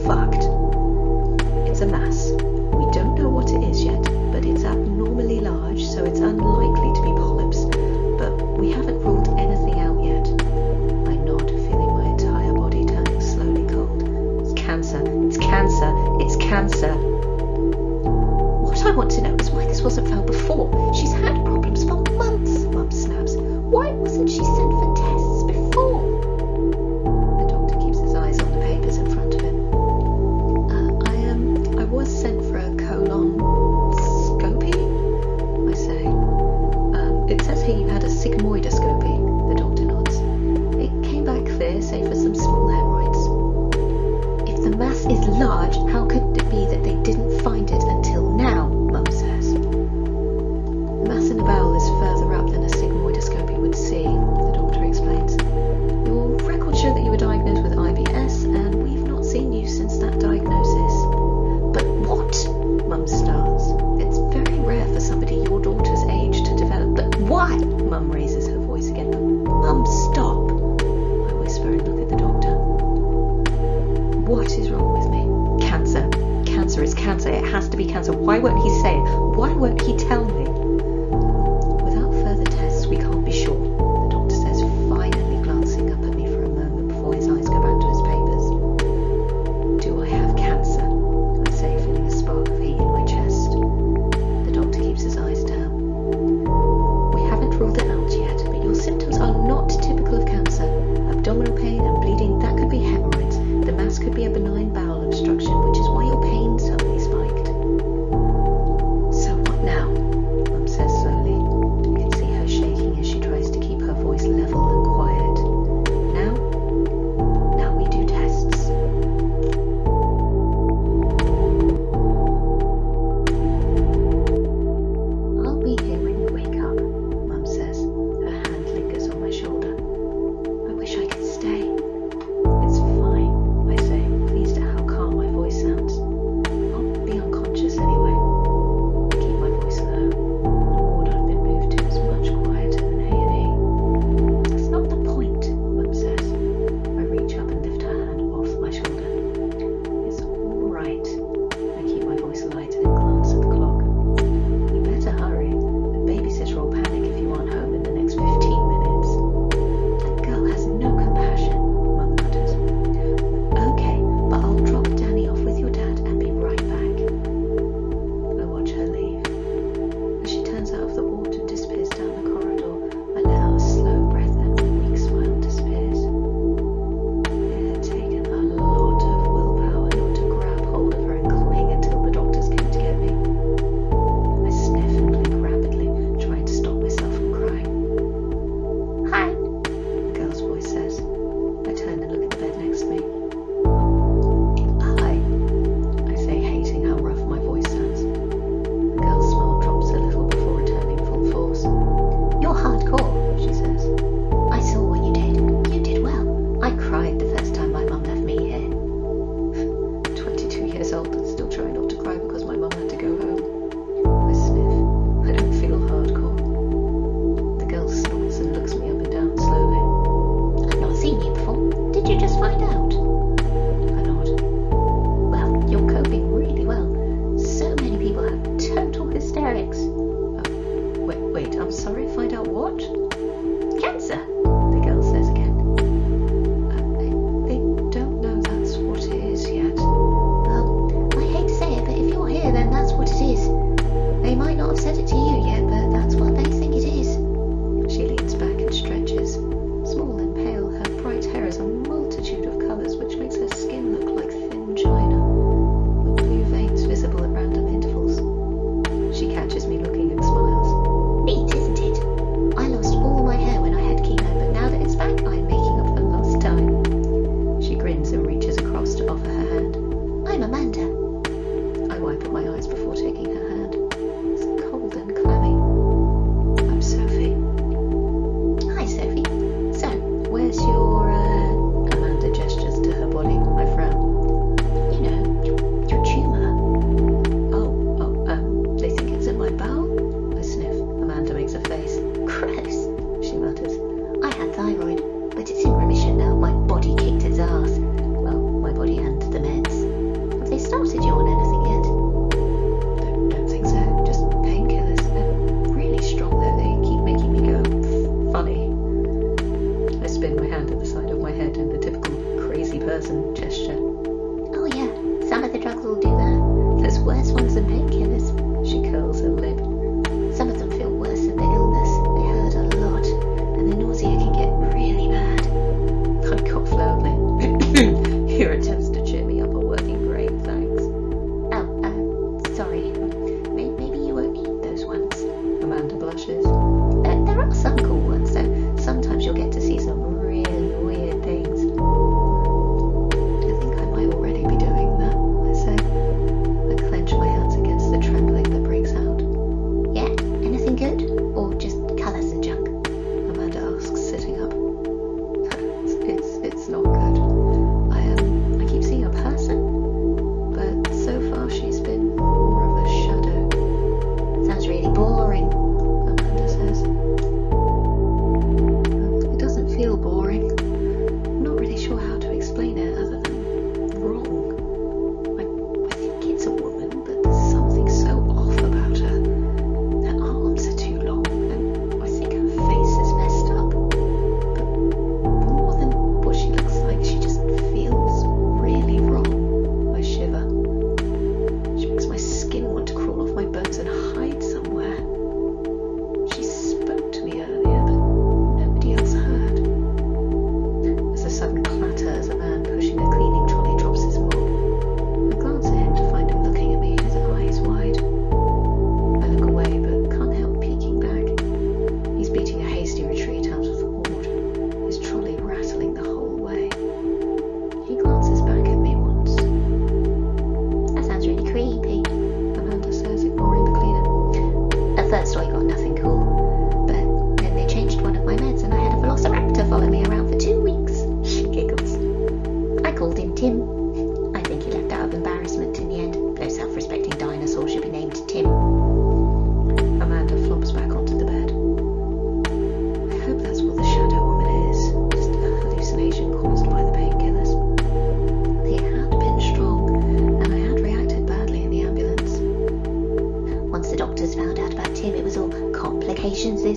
fucked. It's a mass. We don't know what it is yet, but it's abnormally large, so it's unlikely to be polyps. But we haven't ruled anything out yet. I nod, feeling my entire body turning slowly cold. It's cancer. It's cancer. It's cancer. What I want to know is why this wasn't found before. She's had problems for months, Mum snaps. Why wasn't she sent for tests before? The doctor keeps his eyes on the papers in front of him. I was sent for a colonoscopy, I say. It says here you had a sigmoidoscopy, the doctor nods. It came back clear, save for some small hemorrhoids. If the mass is large, how could it be that they didn't find it until now, Mum says. The mass in the bowel is further up than a sigmoidoscopy would see, the doctor explains. Your records show that you were diagnosed with IBS, and we've not seen you since that diagnosis. But what? Mum starts. It's very rare for somebody your daughter's age to develop. But why? Mum raises her voice again. But Mum, stop! I whisper and look at the doctor. What is wrong with me? Cancer. Cancer is cancer. It has to be cancer. Why won't he say it? Why won't he tell me? Without further tests, we can't be sure, the doctor says, finally glancing up at me for a moment before his eyes go back to his papers. Do I have cancer? I say, feeling a spark of heat in my chest. The doctor keeps his eyes down. We haven't ruled it out yet, but your symptoms are not typical of cancer. Abdominal pain and bleeding, that could be hemorrhoids. The mass could be a benign bowel obstruction, which is why your pain suddenly spiked. So what now? Mum says,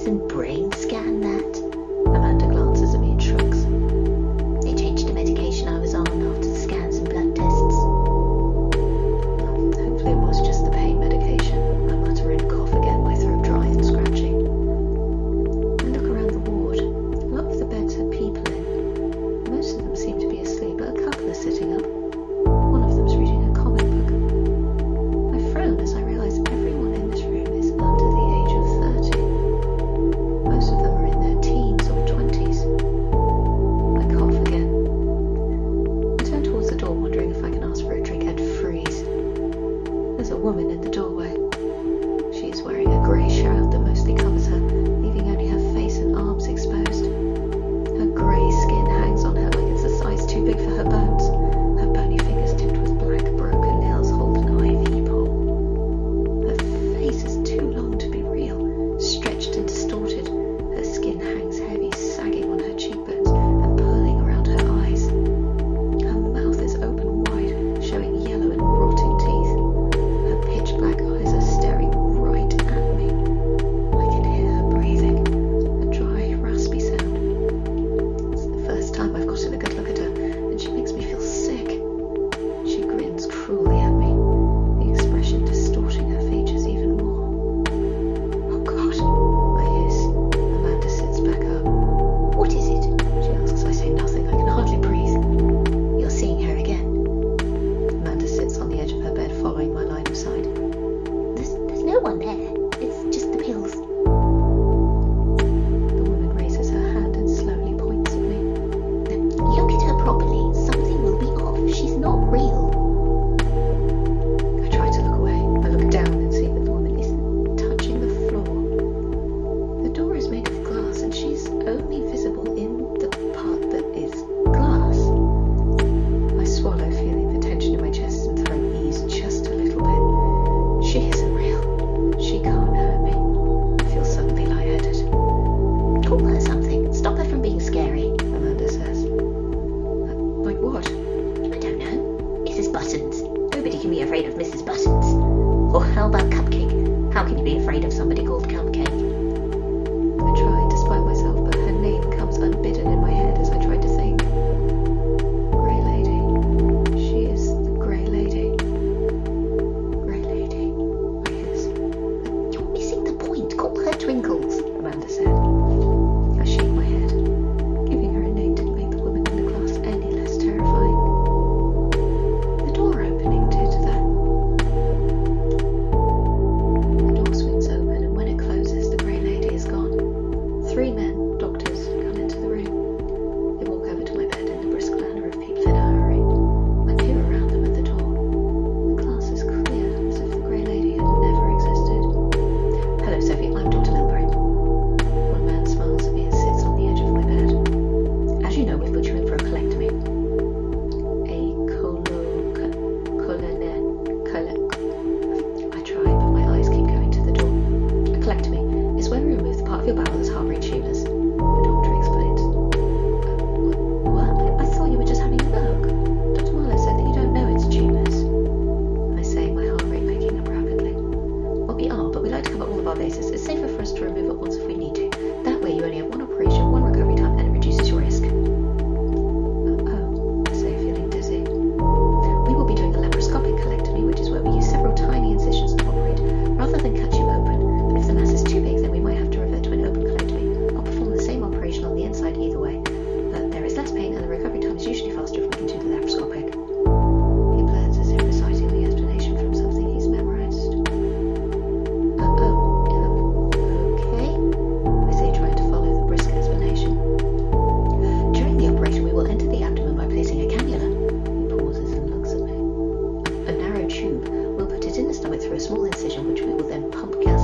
isn't brain scan that? Amanda glances at me and shrugs. They changed the medication I was on after the scans and blood tests. Hopefully it was just the pain medication. I mutter and cough again, my throat dry and scratchy. I look around the ward. A lot of the beds had people in. Most of them seem to be asleep, but a couple are sitting up. One of them's reading a comic book. I frown as I realise everyone in this room is under the age of 30. Most of them are in their teens or 20s. I cough again. I turn towards the door, wondering if I can ask for a drink, and freeze. There's a woman in the doorway. She is wearing a grey shroud that mostly covers her, leaving only her face and arms exposed. Her grey skin hangs on her like it's a size too big for her bones. Her bony fingers tipped with black broken nails hold an IV pole. Her face is too long to be real, stretched and distorted. Her skin hangs heavy, sagging on her cheekbones and pulling around her eyes. Her mouth is open wide, showing yellow and rotting teeth. Her pitch black eyes are staring right at me. I can hear her breathing, a dry, raspy sound. It's the first time I've gotten a good look at her, and she makes me feel sick. She grins cruelly at me, the expression distorting her features even more. Oh God, I hiss. Amanda sits back up. What is it? She asks. I say nothing. I can hardly breathe. You're seeing her again? Amanda sits on the edge of her bed, following my line of sight. There's no one there. It's just the pills. The woman raises her hand and slowly points at me. Look at her properly. Something will be off. She's not real. I try to look away. I look down and see that the woman isn't touching the floor. The door is made of glass and she's only visible in the part that is glass. I swallow, feeling the tension in my chest and throat ease just a little bit. She isn't real. She can't hurt me. I feel suddenly lightheaded. Call her something. Stop her from being scary, Amanda says. Like what? I don't know. Mrs. Buttons. Nobody can be afraid of Mrs. Buttons. Or how about Cupcake? How can you be afraid of somebody called Cupcake? I try, despite myself, but her name comes unbidden in my head as I try to think. Grey Lady. She is the Grey Lady. Grey Lady, I hiss. You're missing the point. Call her Twinkles, Amanda said. I shake my head. Giving her a name didn't make the woman in the glass any less terrifying. The door opening did that. The door swings open, and when it closes, the Grey Lady is gone. 3 men, doctors, come into the room. They walk over to my bed in the brisk clatter of people in a hurry. I peer around them at the door. The glass is clear, as if the Grey Lady had never existed. Hello, Sophie. I'm Dr. Milbury. One man smiles at me and sits on the edge of my bed. As you know, we've put you in for a colectomy. I try, but my eyes keep going to the door. A colectomy is where we remove the part of your bowel that's harbouring tumours. The doctor explains. What? I thought you were just having a look. Dr. Marlowe said that you don't know it's tumours. I say, my heart rate picking up rapidly. Well, we are, but we like to cover all of our bases. It's safer for us to remove it once if we need to. That way you only have one operation, one recovery time, and it reduces your risk. Oh, I say, feeling dizzy. We will be doing a laparoscopic colectomy, which is where we use several tiny incisions to operate, rather than cut you open. But if the mass is too big, then we might have to revert to an open colectomy. I'll perform the same operation on the inside either way. But there is less pain and the recovery time is usually faster if we can do the laparoscopic. He blurts as if reciting the explanation from something he's memorized. Okay, I say, trying to follow the brisk explanation. During the operation, we will enter the abdomen by placing a cannula. He pauses and looks at me. A narrow tube. We'll put it in the stomach through a small incision, which we will then pump gas